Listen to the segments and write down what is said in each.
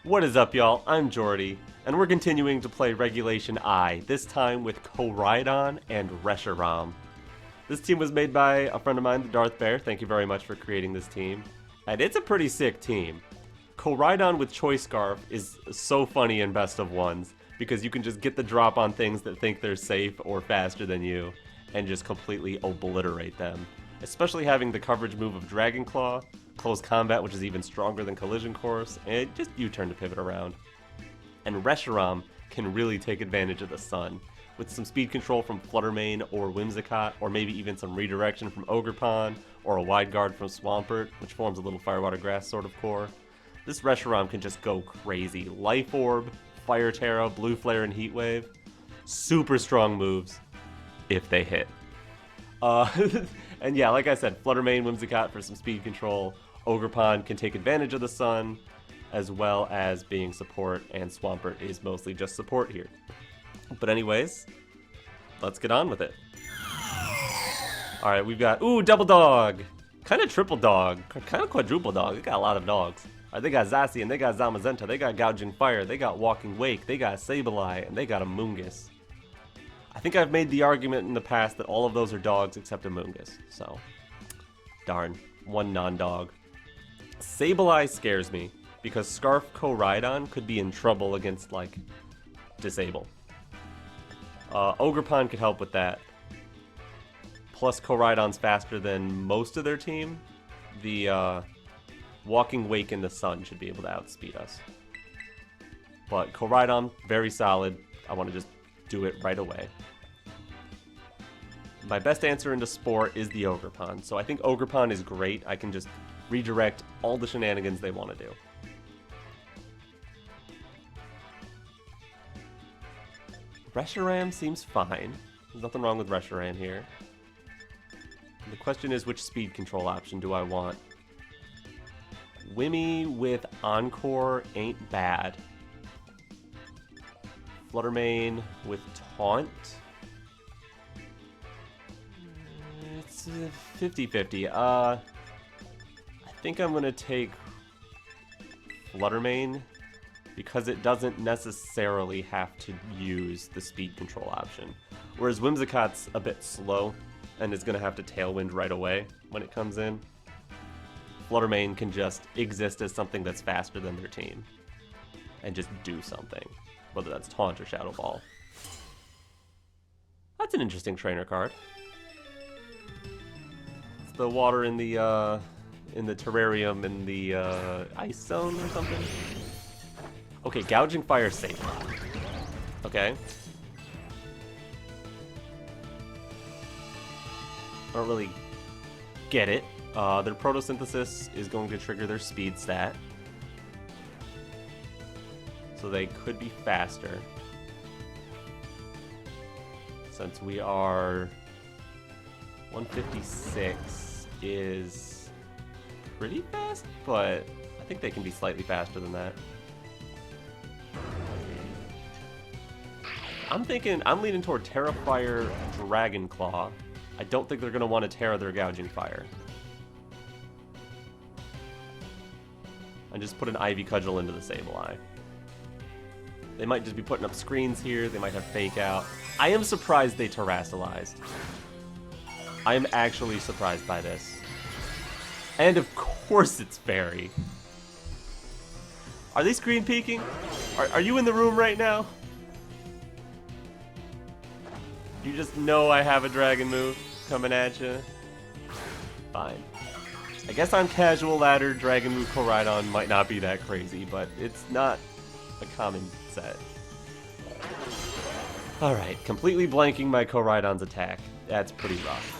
What is up, y'all? I'm Jordy, and we're continuing to play Regulation I, this time with Koraidon and Reshiram. This team was made by a friend of mine, the Darth Bear. Thank you very much for creating this team. And it's a pretty sick team. Koraidon with Choice Scarf is so funny in Best of Ones, because you can just get the drop on things that think they're safe or faster than you, and just completely obliterate them. Especially having the coverage move of Dragon Claw, Close Combat, which is even stronger than Collision Course, and just U-turn to pivot around. And Reshiram can really take advantage of the sun, with some speed control from Flutter or Whimsicott, or maybe even some redirection from Ogerpon, or a wide guard from Swampert, which forms a little Firewater Grass sort of core. This Reshiram can just go crazy. Life Orb, Fire Tera, Blue Flare, and Heat Wave. Super strong moves, if they hit. And yeah, like I said, Flutter Whimsicott for some speed control. Ogerpon can take advantage of the sun, as well as being support, and Swampert is mostly just support here. But anyways, let's get on with it. Alright, we've got, ooh, double dog! Kind of triple dog, kind of quadruple dog. They got a lot of dogs. Alright, they got Zacian, they got Zamazenta, they got Gouging Fire, they got Walking Wake, they got Sableye, and they got Amoonguss. I think I've made the argument in the past that all of those are dogs except Amoonguss, so darn, one non-dog. Sableye scares me, because Scarf Koraidon could be in trouble against, like, Disable. Ogerpon could help with that. Plus Koraidon's faster than most of their team. The Walking Wake in the Sun should be able to outspeed us. But Koraidon, very solid. I want to just do it right away. My best answer into Sport is the Ogerpon, so I think Ogerpon is great. I can just redirect all the shenanigans they want to do. Reshiram seems fine. There's nothing wrong with Reshiram here. And the question is, which speed control option do I want? Wimmy with Encore ain't bad. Fluttermane with Taunt. It's 50-50. I think I'm gonna take Fluttermane because it doesn't necessarily have to use the speed control option. Whereas Whimsicott's a bit slow and is gonna have to Tailwind right away when it comes in. Fluttermane can just exist as something that's faster than their team and just do something. Whether that's Taunt or Shadow Ball. That's an interesting trainer card. It's the water in the terrarium in the ice zone or something. Okay, Gouging Fire safe. Okay. I don't really get it. Their Protosynthesis is going to trigger their speed stat. So they could be faster. Since we are 156 is pretty fast, but I think they can be slightly faster than that. I'm leaning toward Tera Fire Dragon Claw. I don't think they're going to want to Tera their Gouging Fire. And just put an Ivy Cudgel into the Sableye. They might just be putting up screens here. They might have Fake Out. I am surprised they Terastallized. I am actually surprised by this. And of course it's Fairy. Are they screen peeking? Are you in the room right now? You just know I have a dragon move coming at you. Fine. I guess on Casual Ladder, Dragon Move Koraidon might not be that crazy, but it's not a common set. Alright, completely blanking my Koraidon's attack. That's pretty rough.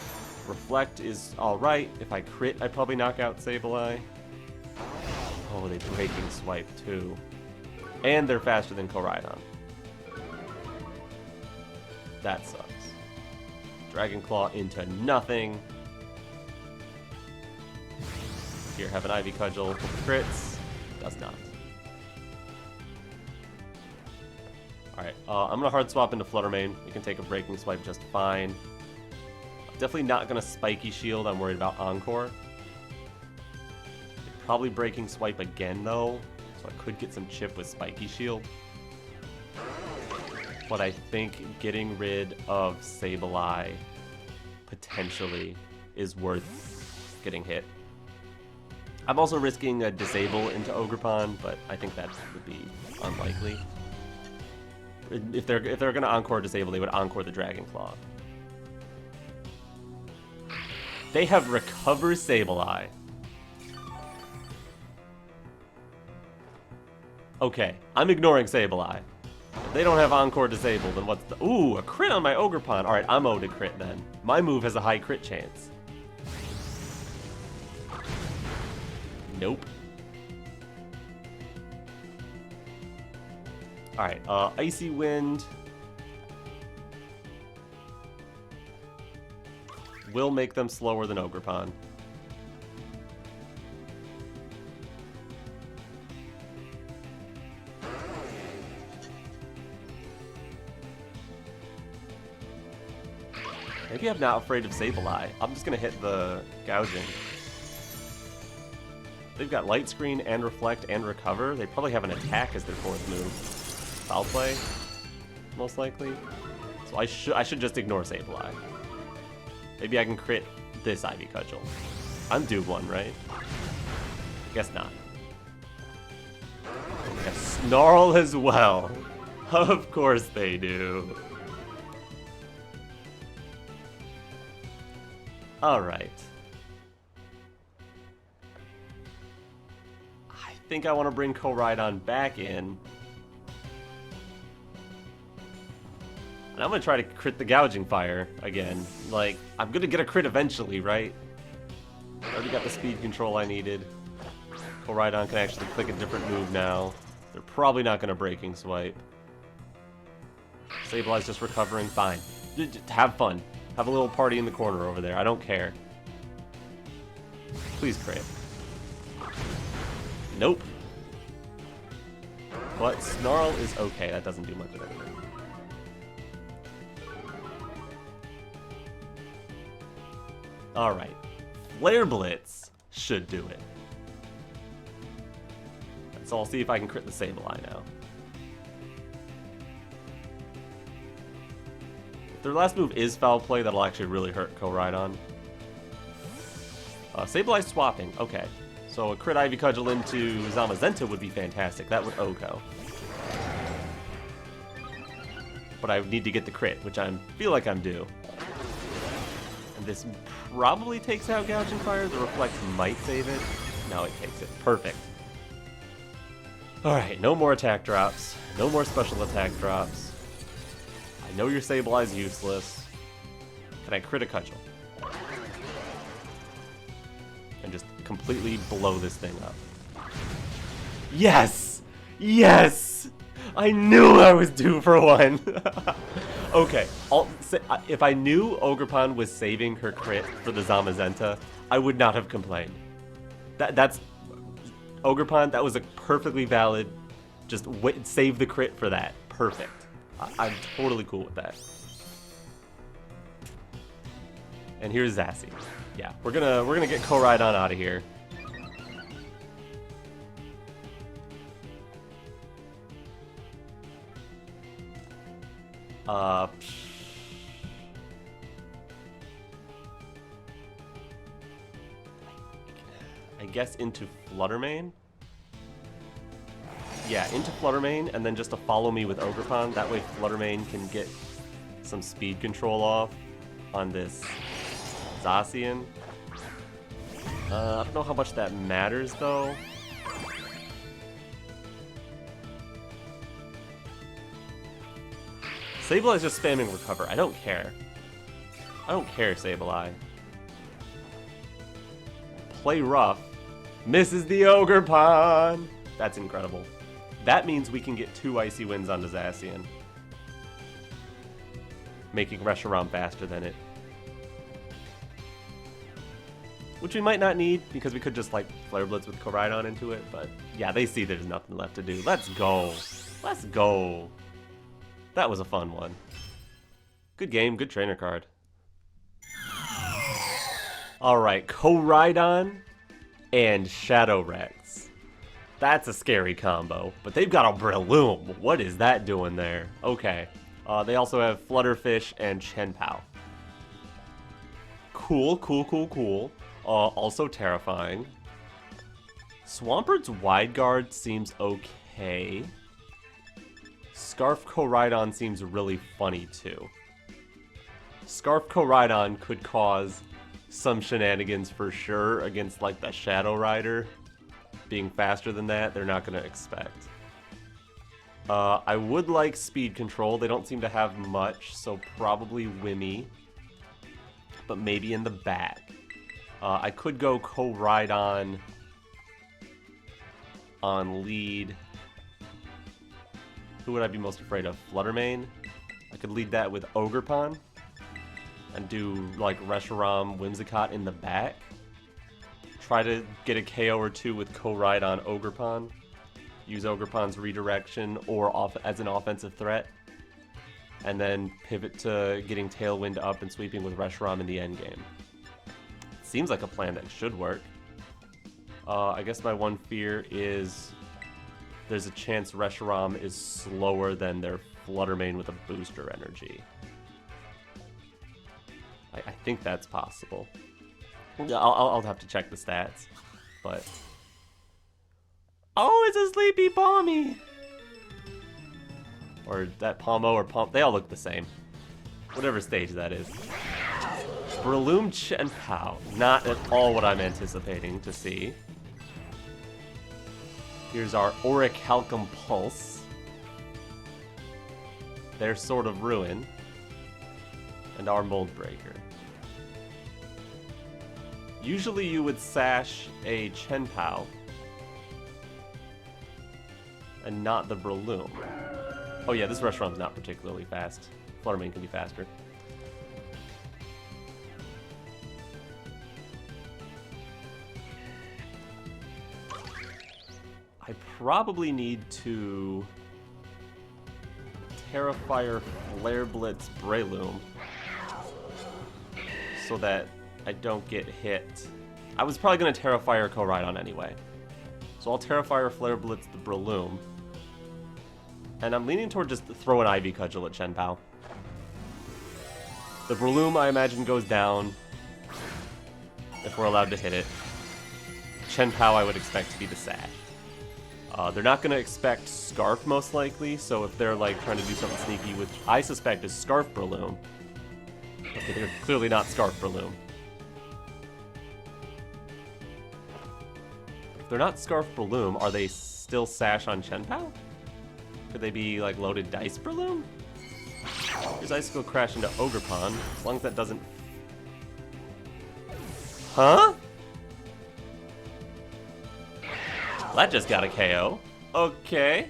Reflect is alright. If I crit, I probably knock out Sableye. Oh, they Breaking Swipe too. And they're faster than Koraidon. That sucks. Dragon Claw into nothing. Here, have an Ivy Cudgel. Crits. Does not. Alright, I'm going to hard swap into Fluttermane. We can take a Breaking Swipe just fine. Definitely not going to Spiky Shield. I'm worried about Encore. Probably Breaking Swipe again, though. So I could get some chip with Spiky Shield. But I think getting rid of Sableye potentially is worth getting hit. I'm also risking a disable into Ogerpon, but I think that would be unlikely. If they're gonna encore disable, they would encore the Dragon Claw. They have Recover Sableye. Okay, I'm ignoring Sableye. If they don't have encore disable, then what's the... Ooh, a crit on my Ogerpon. Alright, I'm owed a crit then. My move has a high crit chance. Nope. Alright, Icy Wind will make them slower than Ogerpon. Maybe I'm not afraid of Sableye. I'm just gonna hit the gouging. They've got Light Screen and Reflect and Recover. They probably have an attack as their fourth move. Foul Play, most likely. So I should just ignore Sableye. Maybe I can crit this Ivy Cudgel. I'm due one, right? I guess not. A Snarl as well. Of course they do. Alright. I think I want to bring Koraidon back in. And I'm going to try to crit the Gouging Fire again. Like, I'm going to get a crit eventually, right? I already got the speed control I needed. Koraidon can actually click a different move now. They're probably not going to Breaking Swipe. Sableye's just recovering. Fine. Just have fun. Have a little party in the corner over there. I don't care. Please crit. Nope. But Snarl is okay. That doesn't do much of anything. Alright. Flare Blitz should do it. So I'll see if I can crit the Sableye now. If their last move is Foul Play, that'll actually really hurt Koraidon. Sableye swapping. Okay. So a crit Ivy Cudgel into Zamazenta would be fantastic. That would Oko. But I need to get the crit, which I feel like I'm due. And this probably takes out Gouging Fire. The Reflect might save it. No, it takes it. Perfect. Alright, no more attack drops. No more special attack drops. I know your Sableye's useless. Can I crit a Cudgel? And just completely blow this thing up. Yes! Yes! I knew I was due for one! Okay, if I knew Ogerpon was saving her crit for the Zamazenta, I would not have complained. That's... Ogerpon, that was a perfectly valid... Just save the crit for that. Perfect. I'm totally cool with that. And here's Zacian. Yeah, we're gonna get Koraidon out of here. I guess into Fluttermane? Yeah, into Fluttermane, and then just to follow me with Ogerpon. That way Fluttermane can get some speed control off on this Zacian. I don't know how much that matters, though. Sableye is just spamming Recover. I don't care. I don't care, Sableye. Play rough. Misses the Ogerpon! That's incredible. That means we can get 2 Icy Winds onto Zacian, making Reshiram faster than it. Which we might not need, because we could just, like, Flare Blitz with Koraidon into it, but yeah, they see there's nothing left to do. Let's go! Let's go! That was a fun one. Good game, good trainer card. Alright, Koraidon and Shadow Rex. That's a scary combo. But they've got a Breloom. What is that doing there? Okay. They also have Flutterfish and Chenpao. Cool, cool, cool, cool. Also terrifying. Swampert's Wide Guard seems okay. Scarf Koraidon seems really funny too. Scarf Koraidon could cause some shenanigans for sure against like the Shadow Rider. Being faster than that, they're not going to expect. I would like speed control. They don't seem to have much, so probably Wimmy. But maybe in the back. I could go Koraidon on lead. Who would I be most afraid of? Fluttermane? I could lead that with Ogerpon. And do like Reshiram Whimsicott in the back. Try to get a KO or two with Koraidon Ogerpon. Use Ogerpon's redirection or as an offensive threat. And then pivot to getting Tailwind up and sweeping with Reshiram in the endgame. Seems like a plan that should work. I guess my one fear is there's a chance Reshiram is slower than their Fluttermane with a booster energy. I think that's possible. I'll have to check the stats, but... Oh, it's a Sleepy Palmy! Or that Palmo or Palm, they all look the same. Whatever stage that is. Breloom Chenpao, not at all what I'm anticipating to see. Here's our Orichalcum Pulse. Their Sword of Ruin. And our Mold Breaker. Usually you would Sash a Chenpao and not the Breloom. Oh yeah, this Reshiram's not particularly fast. Fluttermane can be faster. I probably need to Terrafire Flare Blitz Breloom so that I don't get hit. I was probably going to Terrafire Koraidon anyway. So I'll Terrafire Flare Blitz the Breloom. And I'm leaning toward just throwing Ivy Cudgel at Chenpao. The Breloom, I imagine, goes down if we're allowed to hit it. Chenpao, I would expect to be the Sash. They're not going to expect Scarf, most likely, so if they're like trying to do something sneaky, which I suspect is Scarf Breloom. Okay, they're clearly not Scarf Breloom. If they're not Scarf Breloom, are they still Sash on Chenpao? Could they be like loaded Dice Breloom? Here's Icicle Crash into Ogerpon, as long as that doesn't... Huh? That just got a KO. Okay.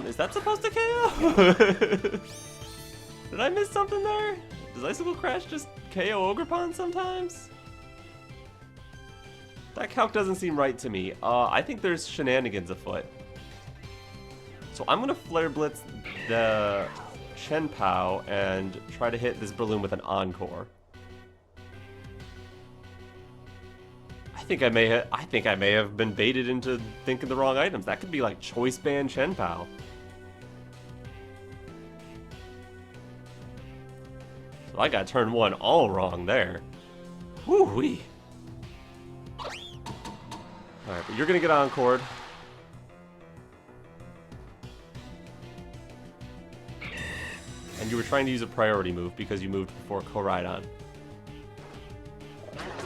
Is that supposed to KO? Did I miss something there? Does Icicle Crash just KO Ogerpon sometimes? That calc doesn't seem right to me. I think there's shenanigans afoot. So I'm gonna Flare Blitz the Chenpao and try to hit this Breloom with an Encore. I think I may have been baited into thinking the wrong items. That could be like Choice Band Chenpao. So I got turn one all wrong there. Woo-wee. Alright, but you're gonna get Encored. And you were trying to use a priority move because you moved before Koraidon.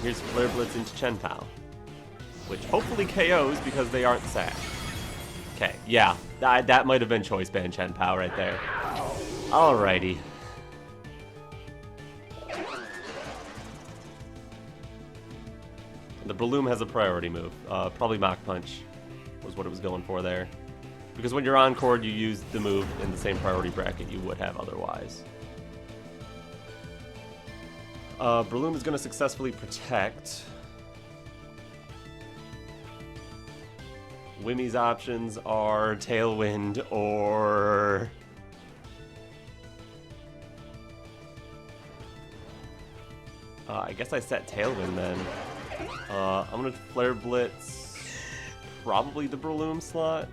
Here's Flare Blitz into Chenpao, which hopefully KOs because they aren't Sash. Okay, yeah, that might have been Choice Band Chenpao right there. Alrighty. The Breloom has a priority move. Probably Mach Punch was what it was going for there. Because when you're Encored, you use the move in the same priority bracket you would have otherwise. Breloom is going to successfully protect. Wimmy's options are Tailwind or I guess I set Tailwind then. I'm gonna Flare Blitz probably the Breloom slot.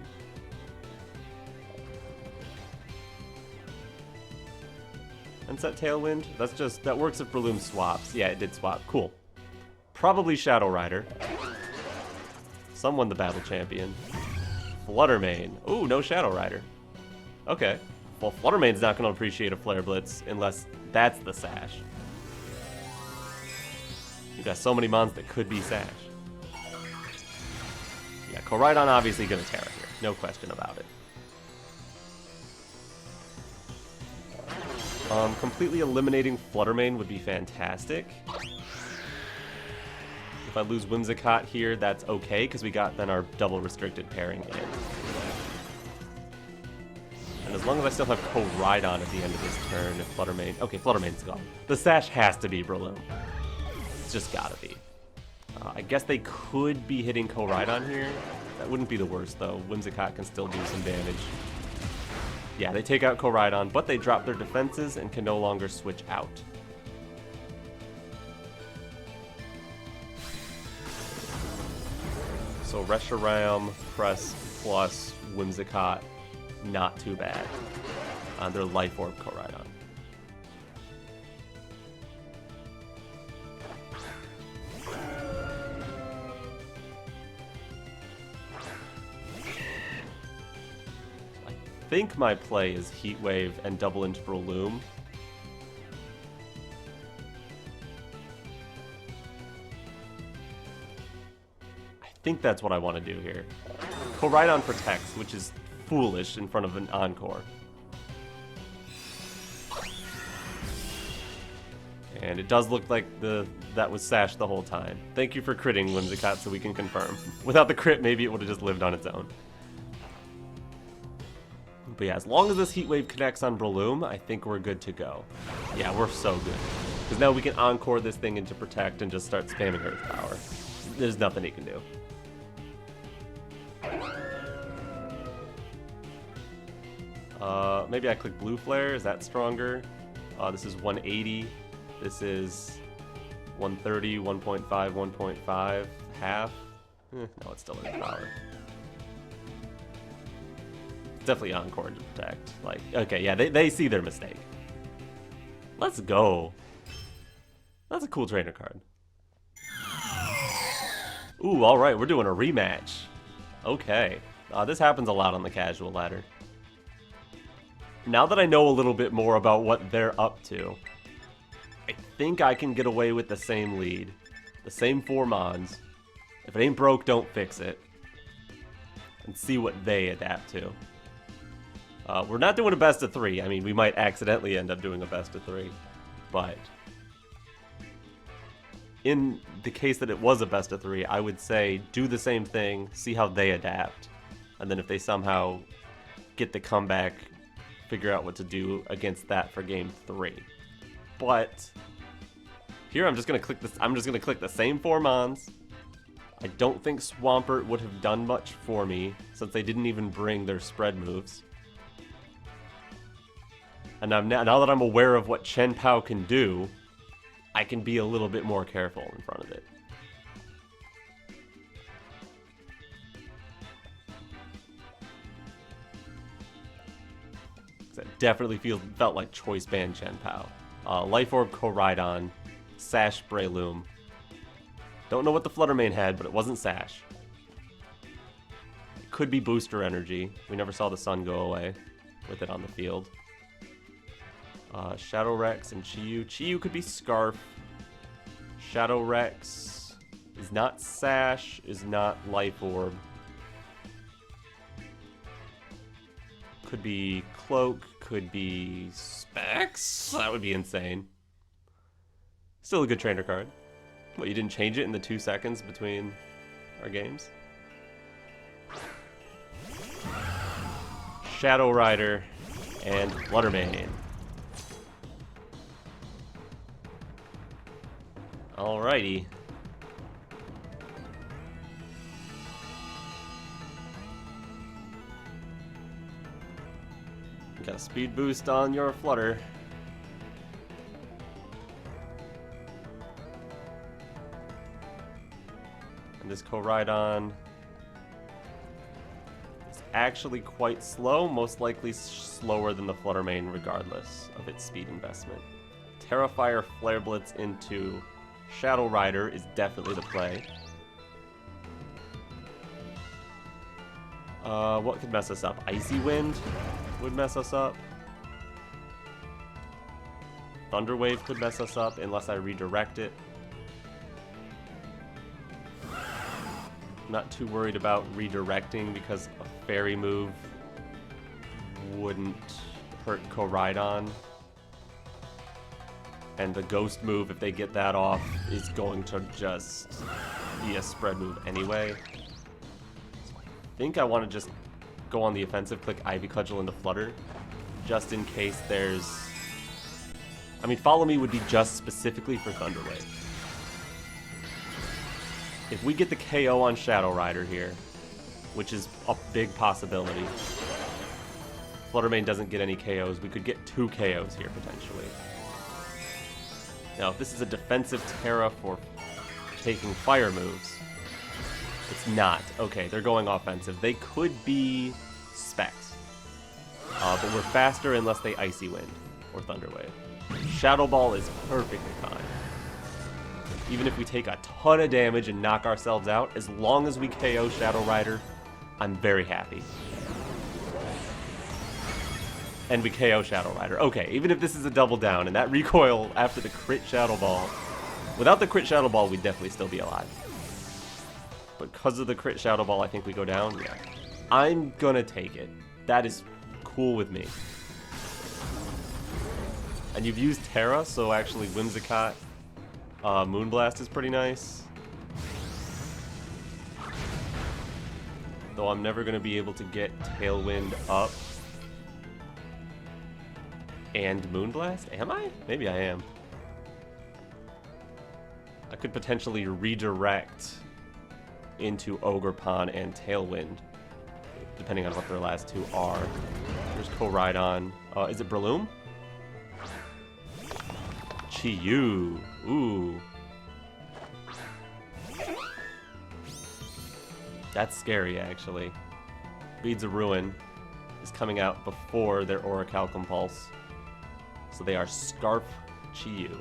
And set Tailwind. That works if Breloom swaps. Yeah, it did swap. Cool. Probably Shadow Rider. Someone the battle champion. Fluttermane. Ooh, no Shadow Rider. Okay. Well, Fluttermane's not going to appreciate a Flare Blitz unless that's the Sash. You got so many mons that could be Sash. Yeah, Koraidon obviously going to Tera here. No question about it. Completely eliminating Fluttermane would be fantastic. If I lose Whimsicott here, that's okay, because we got then our double restricted pairing in. And as long as I still have Koraidon at the end of this turn, if Fluttermane... Okay, Fluttermane's gone. The Sash has to be Breloom. It's just gotta be. I guess they could be hitting Koraidon here. That wouldn't be the worst, though. Whimsicott can still do some damage. Yeah, they take out Koraidon, but they drop their defenses and can no longer switch out. So Reshiram, Press, plus Whimsicott, not too bad on their Life Orb Koraidon. I think my play is Heat Wave and double into Breloom. I think that's what I want to do here. Koraidon protects, which is foolish in front of an Encore. And it does look like that was Sash the whole time. Thank you for critting Whimsicott so we can confirm. Without the crit, maybe it would have just lived on its own. But yeah, as long as this Heat Wave connects on Breloom, I think we're good to go. Yeah, we're so good. Because now we can Encore this thing into Protect and just start spamming Earth Power. There's nothing he can do. Maybe I click Blue Flare. Is that stronger? This is 180. This is 130, 1.5, 1.5, half. No, it's still Earth Power. Definitely Encore to Protect. Like, okay, yeah, they see their mistake. Let's go. That's a cool trainer card. Ooh, alright, we're doing a rematch. Okay. This happens a lot on the casual ladder. Now that I know a little bit more about what they're up to, I think I can get away with the same lead. The same 4 mons. If it ain't broke, don't fix it. And see what they adapt to. We're not doing a best of 3. I mean, we might accidentally end up doing a best of 3. But in the case that it was a best of 3, I would say do the same thing, see how they adapt. And then if they somehow get the comeback, figure out what to do against that for game 3. But here I'm just gonna click this. I'm just gonna click the same 4 mons. I don't think Swampert would have done much for me since they didn't even bring their spread moves. And now that I'm aware of what Chen Pao can do, I can be a little bit more careful in front of it. That definitely felt like choice band Chen Pao. Life Orb Koraidon, Sash Breloom. Don't know what the Fluttermane had, but it wasn't Sash. It could be Booster Energy. We never saw the sun go away with it on the field. Shadow Rex and Chiyu. Chiyu could be Scarf. Shadow Rex is not Sash, is not Life Orb. Could be Cloak, could be Specs. That would be insane. Still a good trainer card. What, you didn't change it in the 2 seconds between our games? Shadow Rider and Fluttermane. Alrighty. Got a speed boost on your Flutter. And this Koraidon is actually quite slow, most likely slower than the Flutter main regardless of its speed investment. Tera Fire Flare Blitz into Shadow Rider is definitely the play. What could mess us up? Icy Wind would mess us up. Thunder Wave could mess us up unless I redirect it. I'm not too worried about redirecting because a fairy move wouldn't hurt Koraidon. And the ghost move, if they get that off, is going to just be a spread move anyway. So I think I want to just go on the offensive, click Ivy Cudgel into Flutter, just in case there's... I mean, Follow Me would be just specifically for Thunder Wave. If we get the KO on Shadow Rider here, which is a big possibility, Flutter main doesn't get any KOs, we could get 2 KOs here potentially. Now, if this is a defensive Tera for taking fire moves, it's not. Okay, they're going offensive. They could be Specs, but we're faster unless they Icy Wind or Thunder Wave. Shadow Ball is perfectly fine. Even if we take a ton of damage and knock ourselves out, as long as we KO Shadow Rider, I'm very happy. And we KO Shadow Rider. Okay, even if this is a double down, and that recoil after the crit Shadow Ball, without the crit Shadow Ball, we'd definitely still be alive. But because of the crit Shadow Ball, I think we go down. Yeah. I'm gonna take it. That is cool with me. And you've used Tera, so actually Whimsicott Moonblast is pretty nice. Though I'm never gonna be able to get Tailwind up and Moonblast? Am I? Maybe I am. I could potentially redirect into Ogerpon and Tailwind, depending on what their last 2 are. There's Koraidon. Is it Breloom? Chi-Yu. Ooh. That's scary, actually. Beads of Ruin is coming out before their Orichalcum Pulse. So they are Scarf Chi-Yu.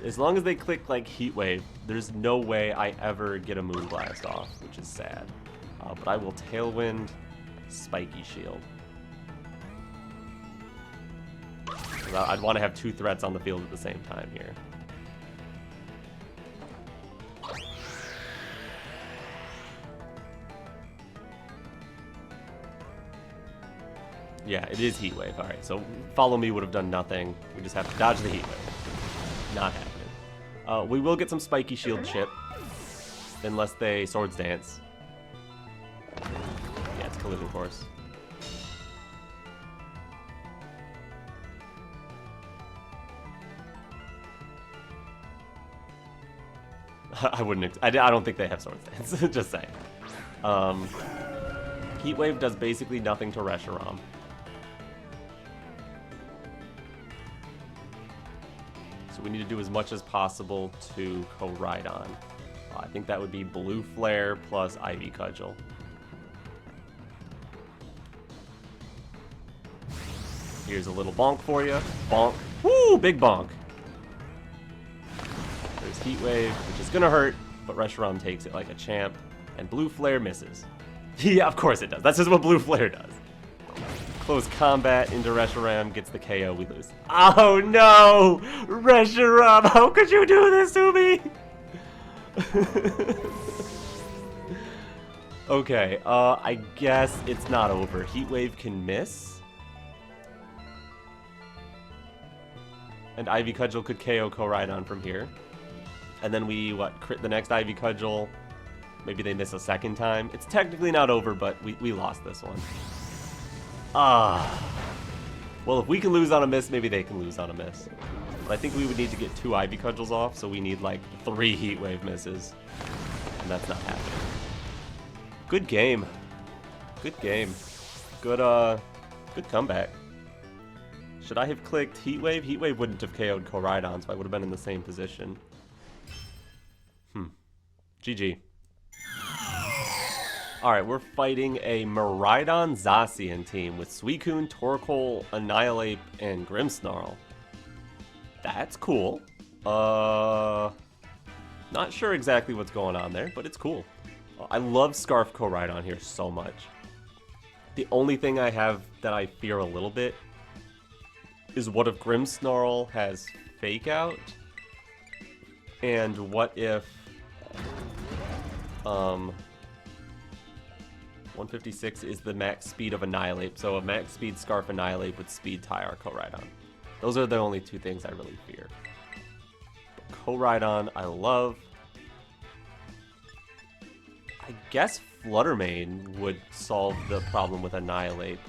As long as they click like Heat Wave, there's no way I ever get a Moonblast off, which is sad. But I will Tailwind Spiky Shield. I'd want to have 2 threats on the field at the same time here. Yeah, it is Heat Wave. Alright, so Follow Me would have done nothing. We just have to dodge the Heat Wave. Not happening. We will get some Spiky Shield chip, unless they Swords Dance. Yeah, it's Collision Course. I wouldn't. I don't think they have Swords Dance. Just saying. Heat Wave does basically nothing to Reshiram. So we need to do as much as possible to Koraidon. I think that would be Blue Flare plus Ivy Cudgel. Here's a little bonk for you. Bonk. Woo! Big bonk. There's Heat Wave, which is gonna hurt, but Reshiram takes it like a champ. And Blue Flare misses. Yeah, of course it does. That's just what Blue Flare does. Close combat into Reshiram, gets the KO, we lose. Oh no! Reshiram, how could you do this to me? Okay, I guess it's not over. Heat Wave can miss. And Ivy Cudgel could KO Koraidon from here. And then we, crit the next Ivy Cudgel. Maybe they miss a second time. It's technically not over, but we lost this one. Well, if we can lose on a miss, maybe they can lose on a miss. But I think we would need to get 2 Ivy Cudgels off, so we need like 3 Heat Wave misses. And that's not happening. Good game. Good game. Good comeback. Should I have clicked Heat Wave? Heat Wave wouldn't have KO'd Koraidon, so I would have been in the same position. GG. Alright, we're fighting a Miraidon Zacian team with Suicune, Torkoal, Annihilate, and Grimmsnarl. That's cool. Not sure exactly what's going on there, but it's cool. I love Scarf Koraidon here so much. The only thing I have that I fear a little bit is what if Grimmsnarl has Fake Out? And what if 156 is the max speed of Annihilate, so a max speed Scarf Annihilate would speed tie our Koraidon. Those are the only 2 things I really fear. But Koraidon, I love. I guess Flutter would solve the problem with Annihilate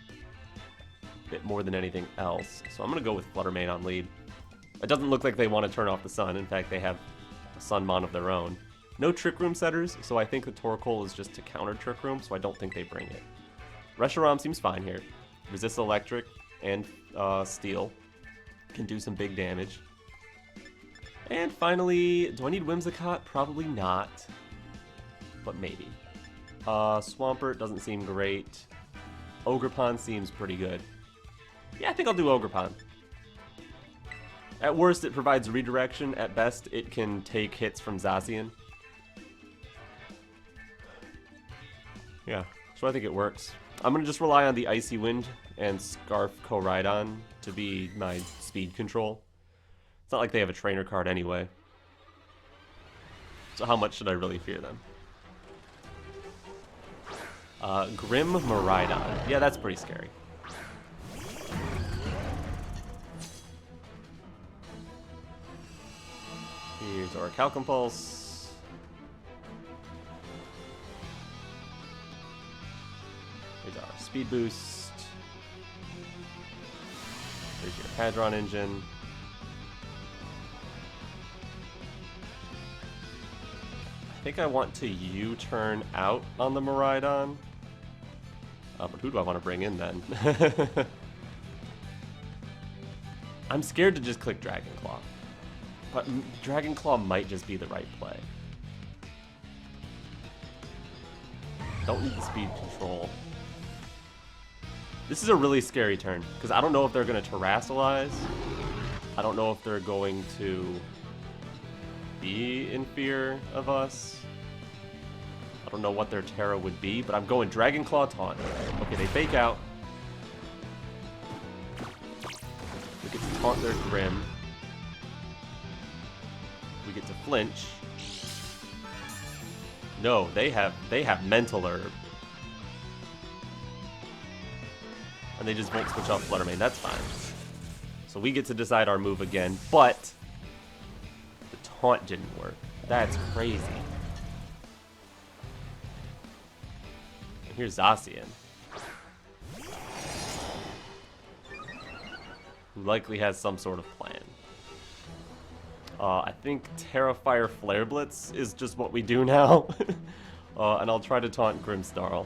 a bit more than anything else. So I'm going to go with Flutter on lead. It doesn't look like they want to turn off the sun. In fact, they have a Sunmon of their own. No Trick Room setters, so I think the Torkoal is just to counter Trick Room, so I don't think they bring it. Reshiram seems fine here. Resists Electric and Steel. Can do some big damage. And finally, do I need Whimsicott? Probably not. But maybe. Swampert doesn't seem great. Ogerpon seems pretty good. Yeah, I think I'll do Ogerpon. At worst, it provides redirection. At best, it can take hits from Zacian. Yeah, so I think it works. I'm going to just rely on the Icy Wind and Scarf Koraidon to be my speed control. It's not like they have a trainer card anyway. So how much should I really fear them? Grim Miraidon. Yeah, that's pretty scary. Here's Orichalcum Pulse. Here's our Speed Boost. Here's your Hadron Engine. I think I want to U-turn out on the Miraidon. But who do I want to bring in then? I'm scared to just click Dragon Claw. But Dragon Claw might just be the right play. Don't need the speed control. This is a really scary turn, because I don't know if they're going to Terrasilize. I don't know if they're going to be in fear of us. I don't know what their Tera would be, but I'm going Dragon Claw Taunt. Okay, they Fake Out. We get to taunt their Grim. We get to flinch. No, they have Mental Herb. And they just won't switch off Flutter Mane. That's fine. So we get to decide our move again, but the taunt didn't work. That's crazy. And here's Zacian, who likely has some sort of plan. I think Tera Fire Flare Blitz is just what we do now. And I'll try to taunt Grimmsnarl.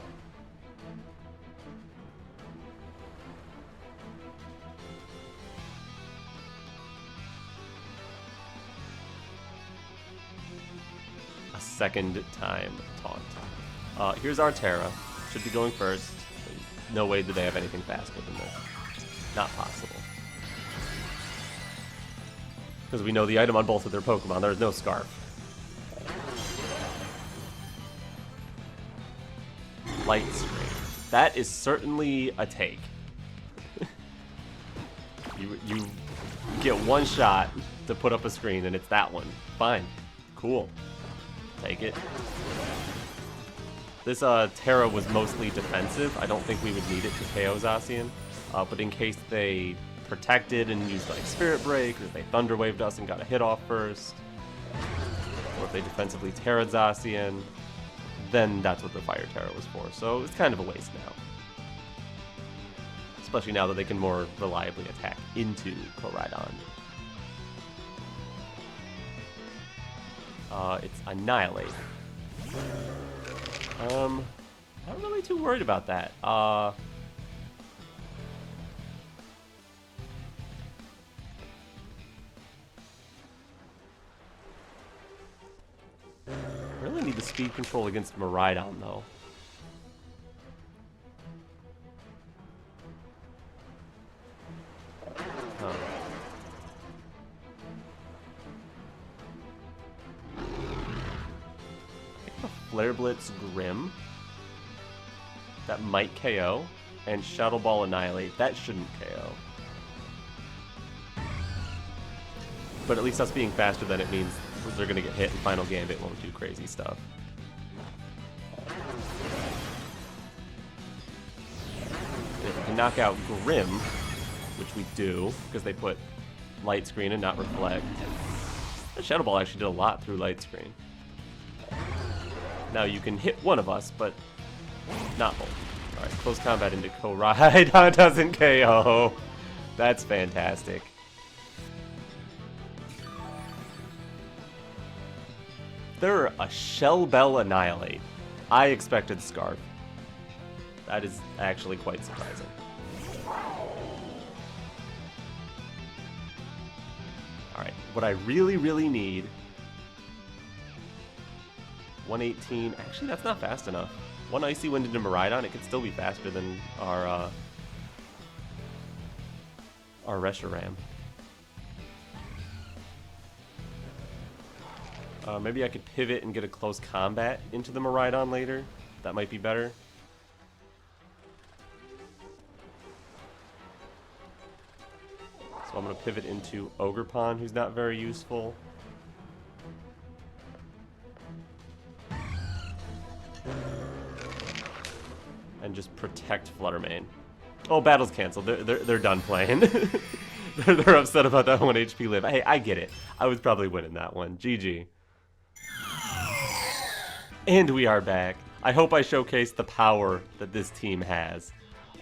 A second time taunt. Here's our Tera. Should be going first. No way do they have anything faster than this. Not possible. Because we know the item on both of their Pokemon. There's no Scarf. Light Screen. That is certainly a take. You get one shot to put up a screen, and it's that one. Fine. Cool. Take it. This Tera was mostly defensive. I don't think we would need it to KO Zacian. But in case they protected and used like Spirit Break, or if they Thunder Waved us and got a hit off first, or if they defensively Terra'd Zacian, then that's what the Fire Tera was for. So it's kind of a waste now. Especially now that they can more reliably attack into Koraidon. It's Annihilate. Not really too worried about that. Really need the speed control against Koraidon though. Huh. Flare Blitz Grim. That might KO. And Shadow Ball Annihilate. That shouldn't KO. But at least us being faster than it means they're going to get hit and Final Gambit won't do crazy stuff. And if we can knock out Grim, which we do, because they put Light Screen and not Reflect. The Shadow Ball actually did a lot through Light Screen. Now you can hit one of us, but not both. Alright, close combat into Koraidon doesn't KO. That's fantastic. They're a Shell Bell Annihilate. I expected Scarf. That is actually quite surprising. Alright, what I really need... 118. Actually, that's not fast enough. One Icy Wind into Koraidon, it could still be faster than our Reshiram. Maybe I could pivot and get a close combat into the Koraidon later. That might be better. So I'm going to pivot into Ogerpon, who's not very useful. And just protect Flutter main. Oh, battle's canceled. They're done playing. they're upset about that 1 HP live. Hey, I get it. I was probably winning that one. GG. And we are back. I hope I showcased the power that this team has.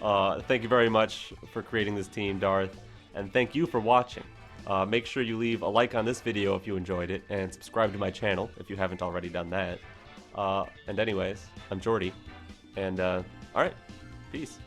Thank you very much for creating this team, Darth. And thank you for watching. Make sure you leave a like on this video if you enjoyed it, and subscribe to my channel if you haven't already done that. And anyways, I'm Jordy, and alright, peace.